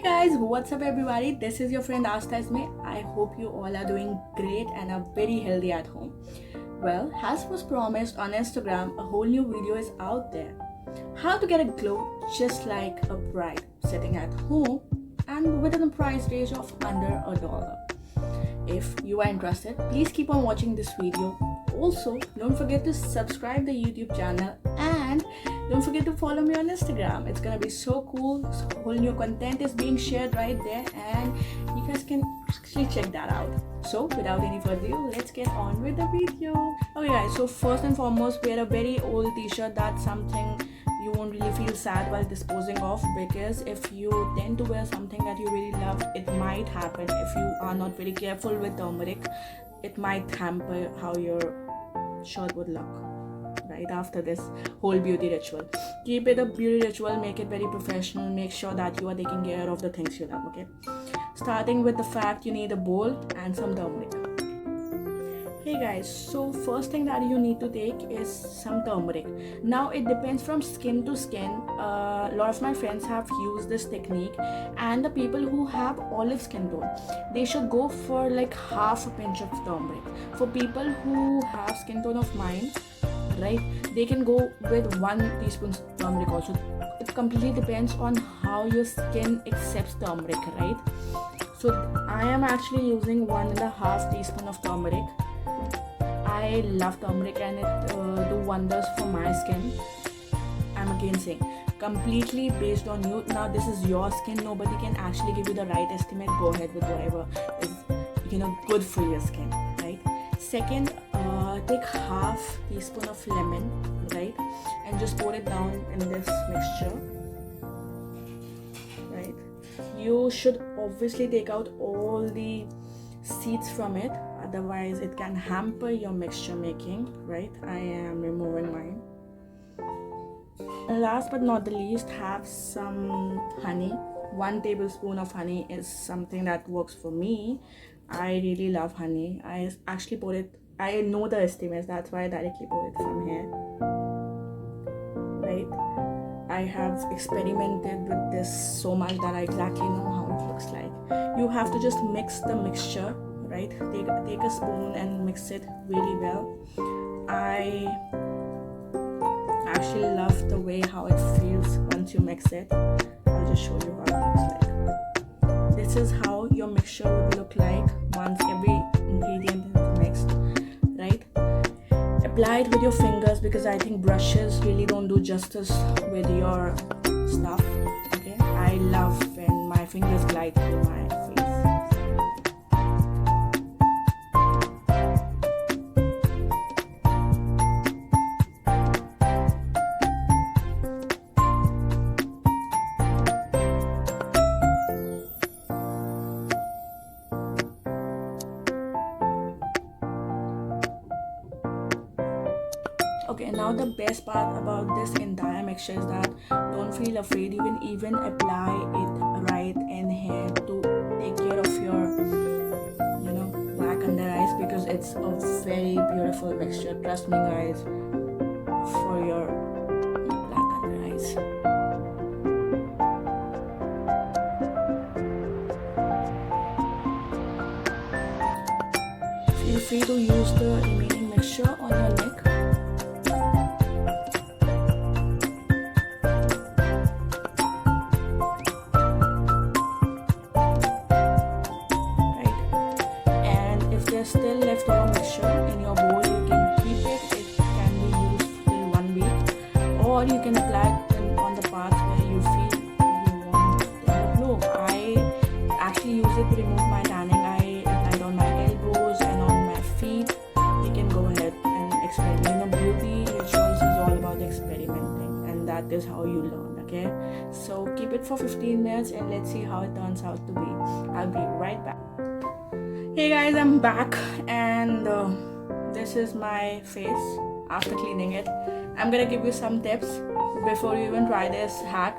Guys, what's up everybody? This is your friend Asta Isme. I hope you all are doing great and are very healthy at home. Well, as was promised on Instagram, a whole new video is out there. How to get a glow just like a bride sitting at home and within a price range of under $1. If you are interested, please keep on watching this video. Also, don't forget to subscribe the YouTube channel and don't forget to follow me on Instagram. It's gonna be so cool. Whole new content is being shared right there and you guys can actually check that out. So without any further ado, let's get on with the video. Okay guys, so first and foremost, we had a very old t-shirt. That's something you won't really feel sad while disposing of, because if you tend to wear something that you really love, it might happen if you are not very careful with turmeric. It might hamper how your shirt would look right after this whole beauty ritual. Keep it a beauty ritual, make it very professional, make sure that you are taking care of the things you love. Okay, starting with the fact you need a bowl and some turmeric. Hey guys, so first thing that you need to take is some turmeric. Now it depends from skin to skin. A lot of my friends have used this technique, and the people who have olive skin tone, they should go for like half a pinch of turmeric. For people who have skin tone of mine, right, they can go with 1 teaspoon turmeric also. It completely depends on how your skin accepts turmeric, right? So I am actually using 1.5 teaspoon of turmeric. I love turmeric and it do wonders for my skin. I'm again saying, completely based on you. Now this is your skin. Nobody can actually give you the right estimate. Go ahead with whatever is good for your skin, right? Second, take half teaspoon of lemon, right, and just pour it down in this mixture, right? You should obviously take out all the seeds from it, otherwise it can hamper your mixture making, right? I am removing mine. And last but not the least, have some honey. 1 tablespoon of honey is something that works for me. I really love honey. I actually pour it, I know the estimates, that's why I directly pour it from here, right? I have experimented with this so much that I exactly know how it looks like. You have to just mix the mixture, right? Take a spoon and mix it really well. I actually love the way how it feels once you mix it. I'll just show you how it looks like. This is how your mixture would look like once every ingredient is mixed, right? Apply it with your fingers, because I think brushes really don't do justice with your stuff. Okay, I love when my fingers glide through my face. Okay, now the best part about this entire mixture is that don't feel afraid. You can even apply it right in here to take care of your black under eyes, because it's a very beautiful mixture. Trust me guys, for your black under eyes. Feel free to use the remaining mixture on your neck. Still leftover mixture in your bowl, you can keep it. It can be used till 1 week, or you can apply it on the parts where you feel you want to glow. I actually use it to remove my tanning. I apply it on my elbows and on my feet. You can go ahead and experiment. Beauty rituals is all about experimenting, and that is how you learn. Okay, so keep it for 15 minutes and let's see how it turns out to be. I'll be right back. Hey guys, I'm back, and this is my face after cleaning it. I'm gonna give you some tips before you even try this hack.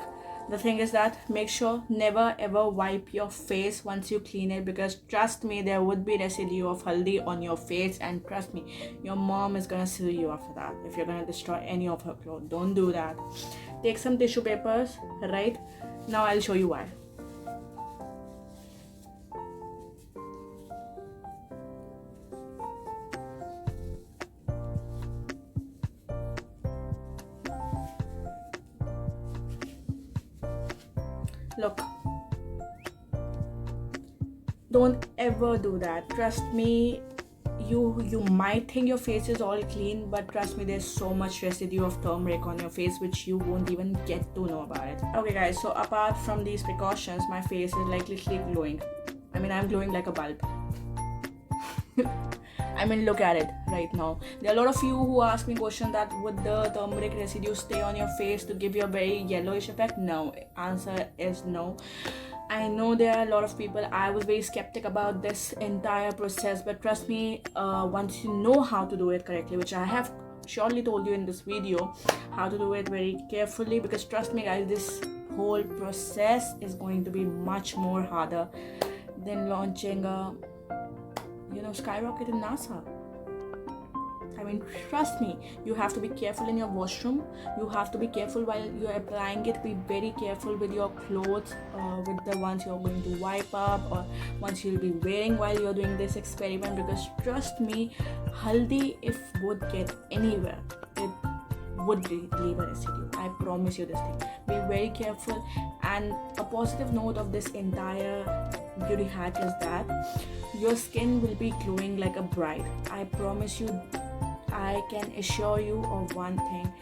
The thing is that make sure never ever wipe your face once you clean it, because trust me, there would be residue of haldi on your face, and trust me, your mom is gonna sue you after that if you're gonna destroy any of her clothes. Don't do that. Take some tissue papers, right? Now I'll show you why. Look, don't ever do that. Trust me, you might think your face is all clean, but trust me, there's so much residue of turmeric on your face which you won't even get to know about it. Okay guys, so apart from these precautions, my face is like literally glowing. I mean, I'm glowing like a bulb. I mean, look at it right now. There are a lot of you who ask me question that would the turmeric residue stay on your face to give you a very yellowish effect? No, answer is no. I know there are a lot of people. I was very skeptic about this entire process, but trust me, once you know how to do it correctly, which I have surely told you in this video, how to do it very carefully, because trust me guys, this whole process is going to be much more harder than launching a skyrocket in NASA. I mean, trust me, you have to be careful in your washroom. You have to be careful while you're applying it. Be very careful with your clothes, with the ones you're going to wipe up or ones you'll be wearing while you're doing this experiment, because trust me, haldi, if would get anywhere, it would leave a residue. I promise you this thing. Be very careful. And a positive note of this entire beauty hack is that your skin will be glowing like a bride. I promise you. I can assure you of one thing.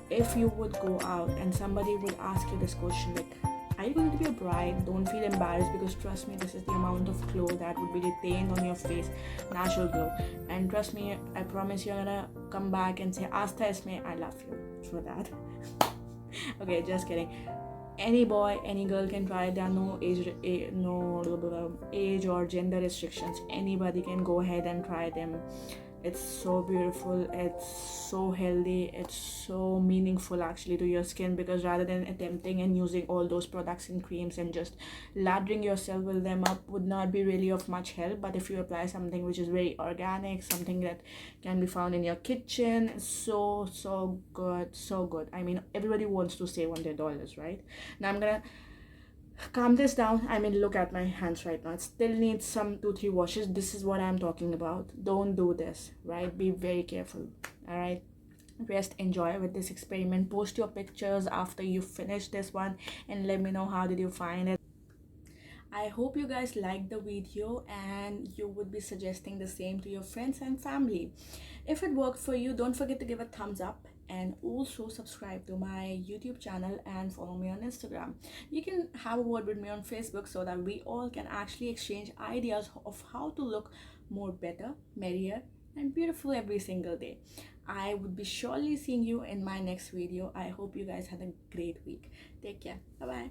If you would go out and somebody would ask you this question like, are you going to be a bride? Don't feel embarrassed, because trust me, this is the amount of glow that would be retained on your face, natural glow. And trust me, I promise you're gonna come back and say, Aastha Isme, I love you for that. Okay, just kidding. Any boy, any girl can try it. There are no age or gender restrictions. Anybody can go ahead and try them. It's so beautiful, it's so healthy, it's so meaningful actually to your skin, because rather than attempting and using all those products and creams and just lathering yourself with them up would not be really of much help. But if you apply something which is very organic, something that can be found in your kitchen, so good. I mean, everybody wants to save on their dollars, right? Now I'm gonna calm this down. I mean, look at my hands right now. It still needs some 2-3 washes. This is what I'm talking about. Don't do this, right? Be very careful. All right, rest, enjoy with this experiment. Post your pictures after you finish this one and let me know how did you find it. I hope you guys liked the video and you would be suggesting the same to your friends and family. If it worked for you, don't forget to give a thumbs up and also subscribe to my YouTube channel and follow me on Instagram. You can have a word with me on Facebook so that we all can actually exchange ideas of how to look more better, merrier and beautiful every single day. I would be surely seeing you in my next video. I hope you guys had a great week. Take care. Bye bye.